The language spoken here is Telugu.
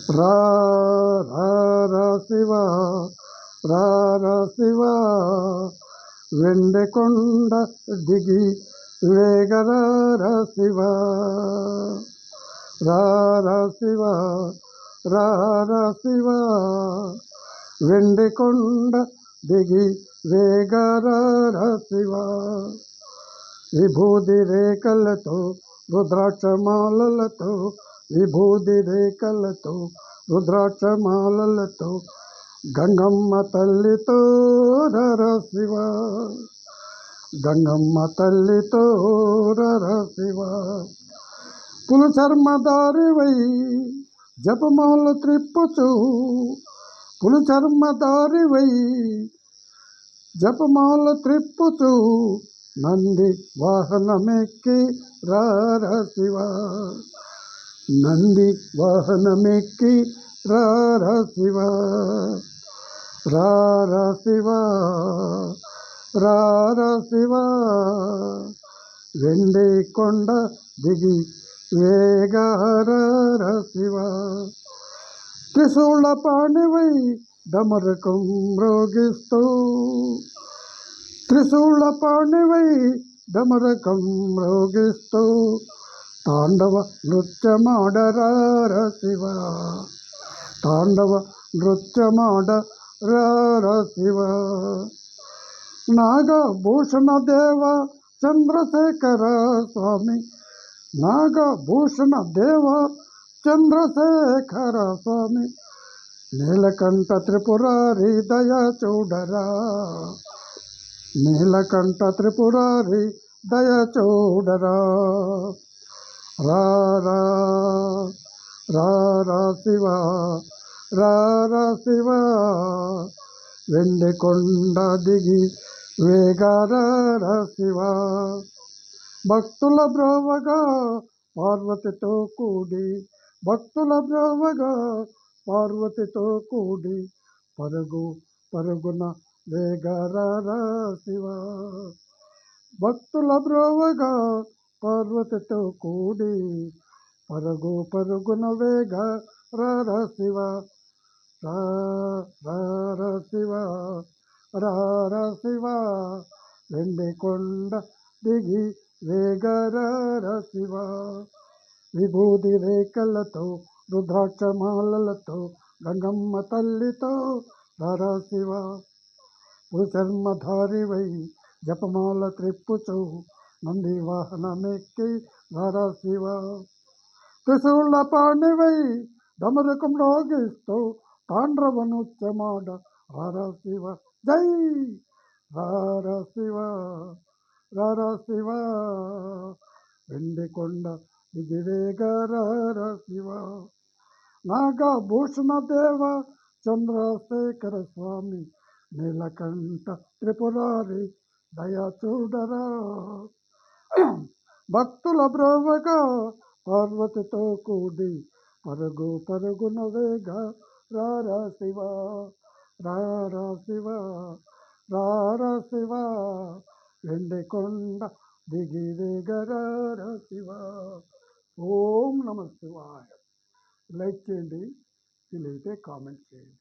రా రా రా శివ, రా రా శివ, వెండికొండ దిగి వేగరా రా శివ, రా రా శివ, రా రా శివ, వెండికొండ దిగి వేగరా రా శివ, విభూది రేఖలతో రుద్రాక్షమాలలతో, విభూది రేఖలతో రుద్రాక్షమాలలతో, గంగమ్మ తల్లితో రర శివ, గంగమ్మ తల్లితో రర శివ, పులు చర్మదారివై జపమాల త్రిప్పుచు, పులు చర్మదారివై జపమాల త్రిప్పుచు, నంది వాహనమెక్కి రార శివ, నంది వాహనమెక్కి రార శివ, రార శివ, రార శివ, వెండి కొండ దిగి వేగర శివ, త్రిశూల పాణివై డమరకం మ్రోగిస్తూ, త్రిశూల పాణివై డమరకం మ్రోగిస్తూ, తాండవ నృత్యమాడరార శివ, తాండవ నృత్యమాడరార శివ, నాగభూషణ దేవ చంద్రశేఖర స్వామి, నాగభూషణ దేవ చంద్రశేఖర స్వామి, నీలకంఠ త్రిపురారి దయా చూడరా, నీలకంఠ త్రిపురారి దయ చూడరా, రారా రారా శివ, రారా శివ, వెండికొండ దిగి వేగర శివ, భక్తుల బ్రోవగా పార్వతితో కూడి, భక్తుల బ్రోవగా పార్వతితో కూడి, పరుగు పరుగున వేగర శివ, భక్తుల బ్రోవగా పార్వతితో కూడి, పరుగు పరుగున వేగర శివ, రార శివ, రార శివ, వెండికొండ దిగి వేగర శివ, విభూది రేఖలతో రుద్రాక్షమాలలతో, గంగమ్మ తల్లితో రర శివ, పురుషర్మధారివై జపమాల త్రిప్పుచు, నంది వాహనమెక్కి రర శివ, త్రిశూల పాణివై డమరకం రోగిస్తూ, తాండ్రవ నృత్యమాడ రర శివ, జై రర శివ, రర శివ, వెండికొండ దిగి వేగర శివ, నాగభూషణ దేవ చంద్రశేఖర స్వామి, నీలకంఠ త్రిపురారి దయా చూడరా, భక్తుల బ్రోవగా పార్వతితో కూడి, పరుగు పరుగున వేగర శివ, రార శివ, రార శివ, వెండికొండ దిగి వేగర శివ. ఓం నమ శివాయ. లైక్ చేయండి, వీలైతే కామెంట్ చేయండి.